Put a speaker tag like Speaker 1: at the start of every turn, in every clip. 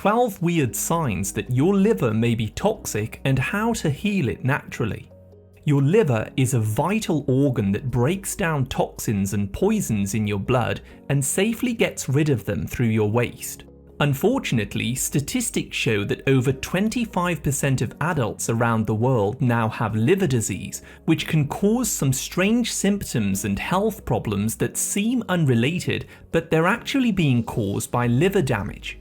Speaker 1: 12 weird signs that your liver may be toxic and how to heal it naturally. Your liver is a vital organ that breaks down toxins and poisons in your blood and safely gets rid of them through your waste. Unfortunately, statistics show that over 25% of adults around the world now have liver disease, which can cause some strange symptoms and health problems that seem unrelated, but they're actually being caused by liver damage.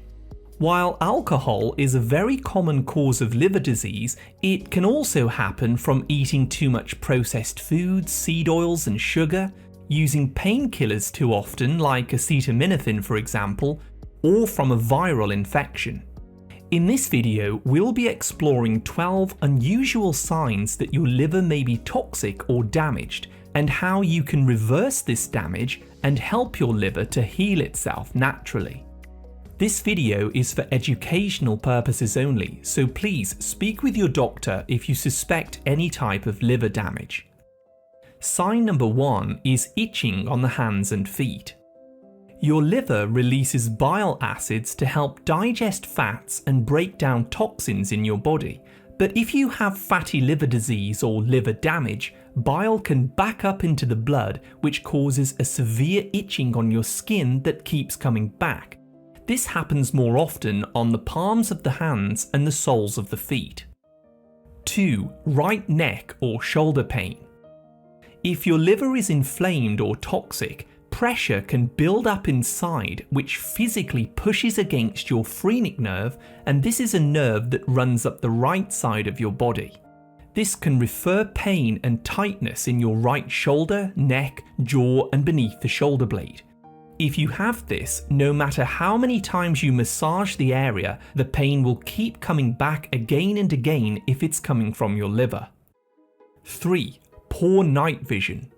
Speaker 1: While alcohol is a very common cause of liver disease, it can also happen from eating too much processed foods, seed oils and sugar, using painkillers too often like acetaminophen for example, or from a viral infection. In this video, we'll be exploring 12 unusual signs that your liver may be toxic or damaged, and how you can reverse this damage and help your liver to heal itself naturally. This video is for educational purposes only, so please speak with your doctor if you suspect any type of liver damage. Sign number 1 is itching on the hands and feet. Your liver releases bile acids to help digest fats and break down toxins in your body. But if you have fatty liver disease or liver damage, bile can back up into the blood, which causes a severe itching on your skin that keeps coming back. This happens more often on the palms of the hands and the soles of the feet. 2. Right neck or shoulder pain. If your liver is inflamed or toxic, pressure can build up inside, which physically pushes against your phrenic nerve, and this is a nerve that runs up the right side of your body. This can refer pain and tightness in your right shoulder, neck, jaw, and beneath the shoulder blade. If you have this, no matter how many times you massage the area, the pain will keep coming back again and again if it's coming from your liver. 3. Poor night vision.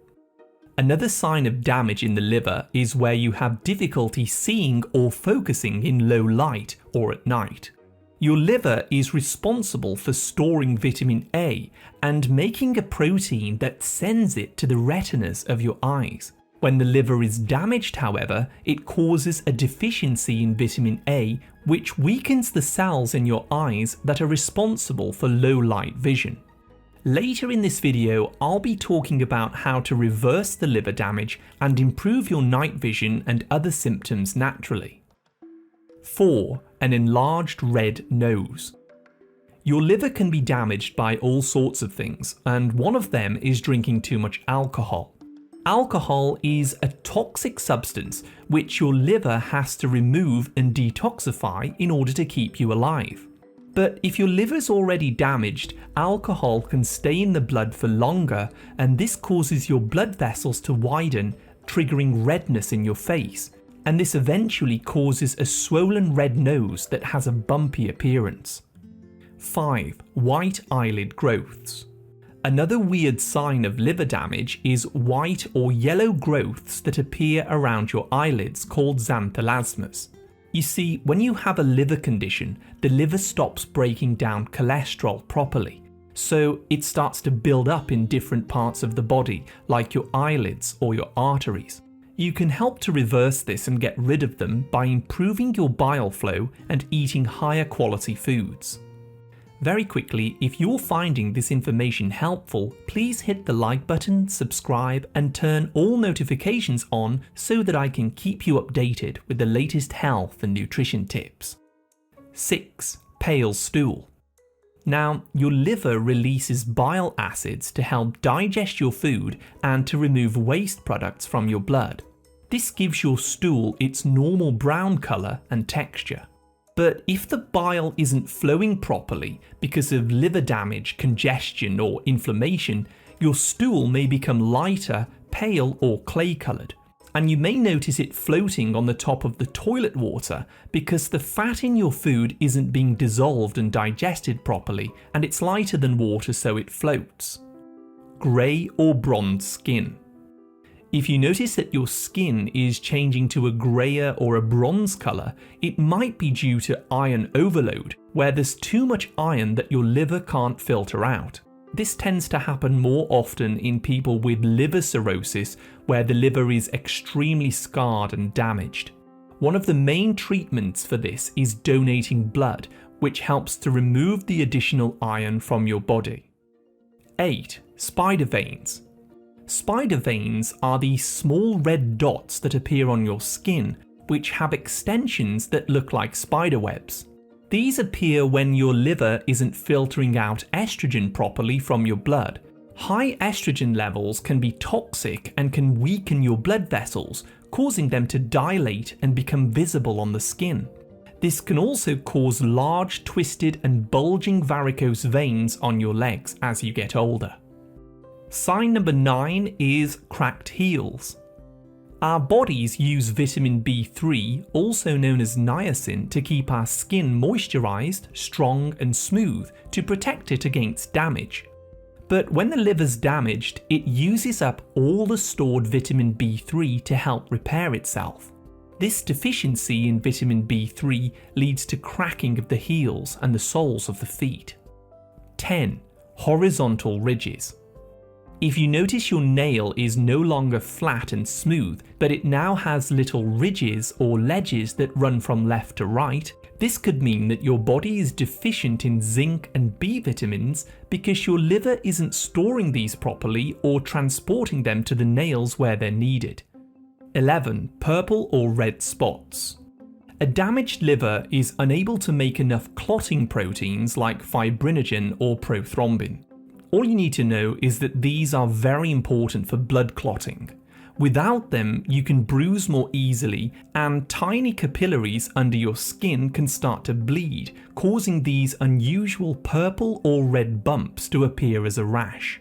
Speaker 1: Another sign of damage in the liver is where you have difficulty seeing or focusing in low light or at night. Your liver is responsible for storing vitamin A and making a protein that sends it to the retinas of your eyes. When the liver is damaged, however, it causes a deficiency in vitamin A, which weakens the cells in your eyes that are responsible for low light vision. Later in this video, I'll be talking about how to reverse the liver damage and improve your night vision and other symptoms naturally. 4. An enlarged red nose. Your liver can be damaged by all sorts of things, and one of them is drinking too much alcohol. Alcohol is a toxic substance which your liver has to remove and detoxify in order to keep you alive. But if your liver's already damaged, alcohol can stay in the blood for longer, and this causes your blood vessels to widen, triggering redness in your face, and this eventually causes a swollen red nose that has a bumpy appearance. 5. White eyelid growths. Another weird sign of liver damage is white or yellow growths that appear around your eyelids called xanthelasmas. You see, when you have a liver condition, the liver stops breaking down cholesterol properly, so it starts to build up in different parts of the body, like your eyelids or your arteries. You can help to reverse this and get rid of them by improving your bile flow and eating higher quality foods. Very quickly, if you're finding this information helpful, please hit the like button, subscribe, and turn all notifications on so that I can keep you updated with the latest health and nutrition tips. 6. Pale stool. Now, your liver releases bile acids to help digest your food and to remove waste products from your blood. This gives your stool its normal brown color and texture. But if the bile isn't flowing properly because of liver damage, congestion, or inflammation, your stool may become lighter, pale, or clay-colored. And you may notice it floating on the top of the toilet water because the fat in your food isn't being dissolved and digested properly, and it's lighter than water, so it floats. Grey or bronze skin. If you notice that your skin is changing to a greyer or a bronze colour, it might be due to iron overload, where there's too much iron that your liver can't filter out. This tends to happen more often in people with liver cirrhosis, where the liver is extremely scarred and damaged. One of the main treatments for this is donating blood, which helps to remove the additional iron from your body. 8. Spider veins. Spider veins are these small red dots that appear on your skin, which have extensions that look like spider webs. These appear when your liver isn't filtering out estrogen properly from your blood. High estrogen levels can be toxic and can weaken your blood vessels, causing them to dilate and become visible on the skin. This can also cause large, twisted and bulging varicose veins on your legs as you get older. Sign number 9 is cracked heels. Our bodies use vitamin B3, also known as niacin, to keep our skin moisturized, strong and smooth to protect it against damage. But when the liver's damaged, it uses up all the stored vitamin B3 to help repair itself. This deficiency in vitamin B3 leads to cracking of the heels and the soles of the feet. 10. Horizontal ridges. If you notice your nail is no longer flat and smooth, but it now has little ridges or ledges that run from left to right, this could mean that your body is deficient in zinc and B vitamins because your liver isn't storing these properly or transporting them to the nails where they're needed. 11. Purple or red spots. A damaged liver is unable to make enough clotting proteins like fibrinogen or prothrombin. All you need to know is that these are very important for blood clotting. Without them, you can bruise more easily, and tiny capillaries under your skin can start to bleed, causing these unusual purple or red bumps to appear as a rash.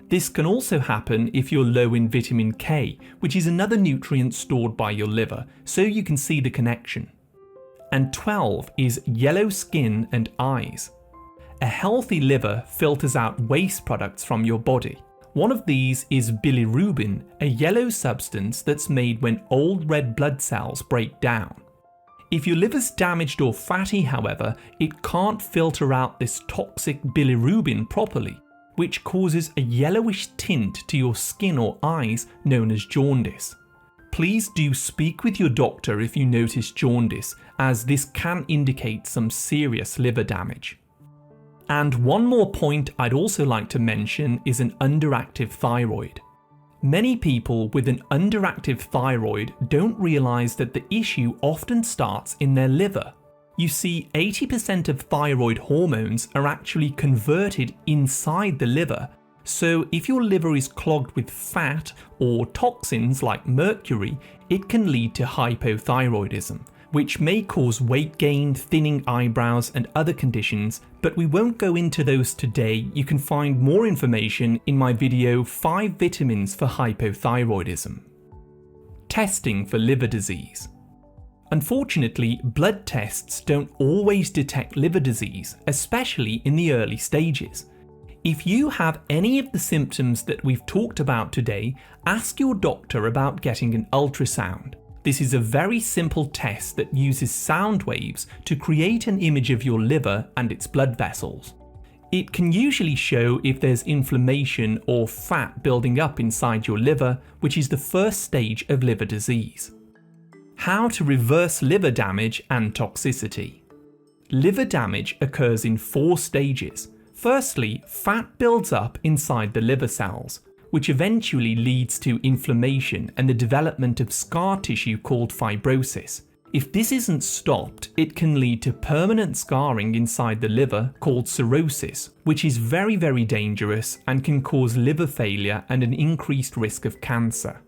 Speaker 1: This can also happen if you're low in vitamin K, which is another nutrient stored by your liver, so you can see the connection. And 12 is yellow skin and eyes. A healthy liver filters out waste products from your body. One of these is bilirubin, a yellow substance that's made when old red blood cells break down. If your liver's damaged or fatty, however, it can't filter out this toxic bilirubin properly, which causes a yellowish tint to your skin or eyes known as jaundice. Please do speak with your doctor if you notice jaundice, as this can indicate some serious liver damage. And one more point I'd also like to mention is an underactive thyroid. Many people with an underactive thyroid don't realise that the issue often starts in their liver. You see, 80% of thyroid hormones are actually converted inside the liver, so if your liver is clogged with fat or toxins like mercury, it can lead to hypothyroidism, which may cause weight gain, thinning eyebrows and other conditions, but we won't go into those today. You can find more information in my video 5 vitamins for hypothyroidism. Testing for liver disease. Unfortunately, blood tests don't always detect liver disease, especially in the early stages. If you have any of the symptoms that we've talked about today, ask your doctor about getting an ultrasound. This is a very simple test that uses sound waves to create an image of your liver and its blood vessels. It can usually show if there's inflammation or fat building up inside your liver, which is the first stage of liver disease. How to reverse liver damage and toxicity. Liver damage occurs in 4 stages. Firstly, fat builds up inside the liver cells, which eventually leads to inflammation and the development of scar tissue called fibrosis. If this isn't stopped, it can lead to permanent scarring inside the liver called cirrhosis, which is very, very dangerous and can cause liver failure and an increased risk of cancer.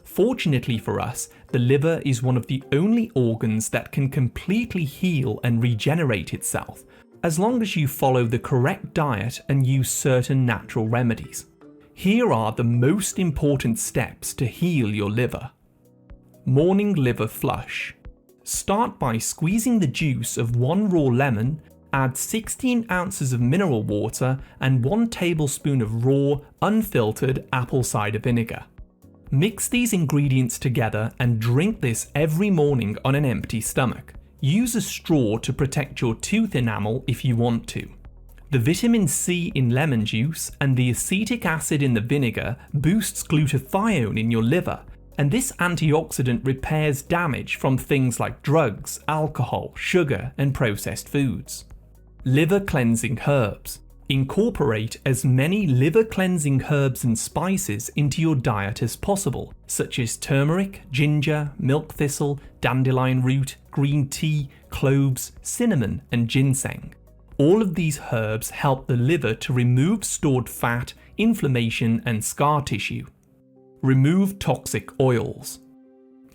Speaker 1: Fortunately for us, the liver is one of the only organs that can completely heal and regenerate itself, as long as you follow the correct diet and use certain natural remedies. Here are the most important steps to heal your liver. Morning liver flush. Start by squeezing the juice of 1 raw lemon, add 16 ounces of mineral water and 1 tablespoon of raw, unfiltered apple cider vinegar. Mix these ingredients together and drink this every morning on an empty stomach. Use a straw to protect your tooth enamel if you want to. The vitamin C in lemon juice and the acetic acid in the vinegar boosts glutathione in your liver, and this antioxidant repairs damage from things like drugs, alcohol, sugar, and processed foods. Liver cleansing herbs. Incorporate as many liver cleansing herbs and spices into your diet as possible, such as turmeric, ginger, milk thistle, dandelion root, green tea, cloves, cinnamon, and ginseng. All of these herbs help the liver to remove stored fat, inflammation, and scar tissue. Remove toxic oils.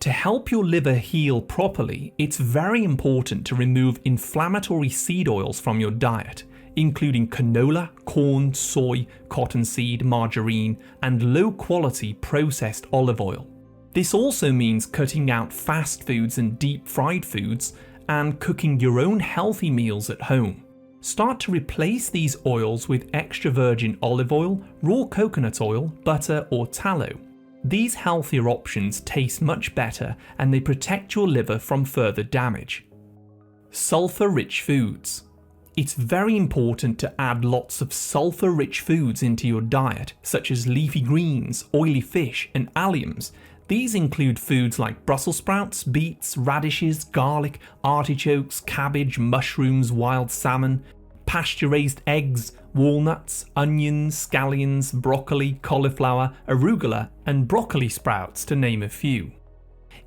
Speaker 1: To help your liver heal properly, it's very important to remove inflammatory seed oils from your diet, including canola, corn, soy, cottonseed, margarine, and low-quality processed olive oil. This also means cutting out fast foods and deep-fried foods, and cooking your own healthy meals at home. Start to replace these oils with extra virgin olive oil, raw coconut oil, butter, or tallow. These healthier options taste much better and they protect your liver from further damage. Sulfur-rich foods. It's very important to add lots of sulfur-rich foods into your diet, such as leafy greens, oily fish, and alliums. These include foods like Brussels sprouts, beets, radishes, garlic, artichokes, cabbage, mushrooms, wild salmon, pasture-raised eggs, walnuts, onions, scallions, broccoli, cauliflower, arugula, and broccoli sprouts, to name a few.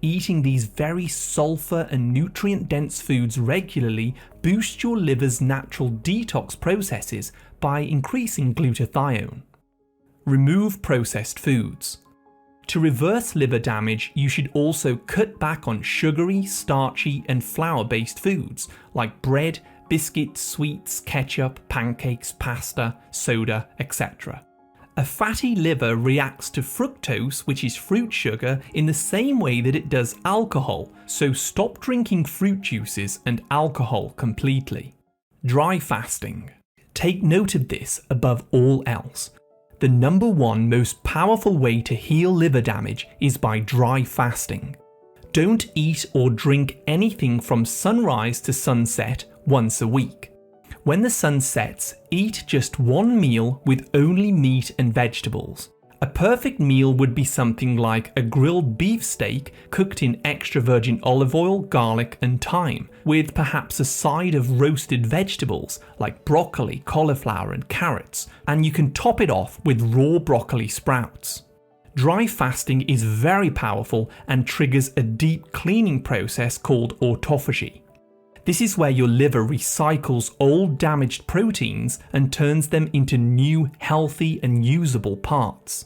Speaker 1: Eating these very sulfur and nutrient-dense foods regularly boosts your liver's natural detox processes by increasing glutathione. Remove processed foods. To reverse liver damage, you should also cut back on sugary, starchy, and flour-based foods like bread, biscuits, sweets, ketchup, pancakes, pasta, soda, etc. A fatty liver reacts to fructose, which is fruit sugar, in the same way that it does alcohol, so stop drinking fruit juices and alcohol completely. Dry fasting. Take note of this above all else. The number one most powerful way to heal liver damage is by dry fasting. Don't eat or drink anything from sunrise to sunset once a week. When the sun sets, eat just one meal with only meat and vegetables. A perfect meal would be something like a grilled beef steak cooked in extra virgin olive oil, garlic, and thyme, with perhaps a side of roasted vegetables like broccoli, cauliflower, and carrots, and you can top it off with raw broccoli sprouts. Dry fasting is very powerful and triggers a deep cleaning process called autophagy. This is where your liver recycles old damaged proteins and turns them into new, healthy and usable parts.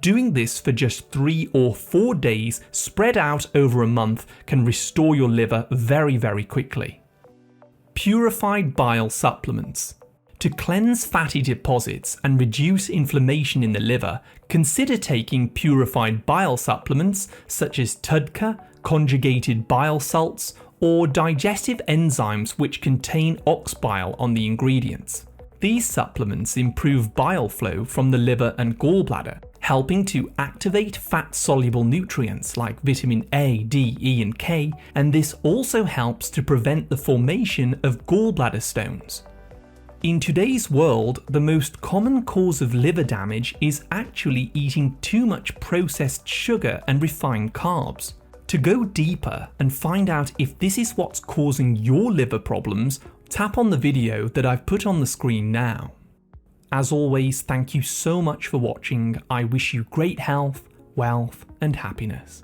Speaker 1: Doing this for just 3 or 4 days spread out over a month can restore your liver very, very quickly. Purified bile supplements. To cleanse fatty deposits and reduce inflammation in the liver, consider taking purified bile supplements such as TUDCA, conjugated bile salts, or digestive enzymes which contain ox bile on the ingredients. These supplements improve bile flow from the liver and gallbladder, helping to activate fat-soluble nutrients like vitamin A, D, E, and K, and this also helps to prevent the formation of gallbladder stones. In today's world, the most common cause of liver damage is actually eating too much processed sugar and refined carbs. To go deeper and find out if this is what's causing your liver problems, tap on the video that I've put on the screen now. As always, thank you so much for watching. I wish you great health, wealth, and happiness.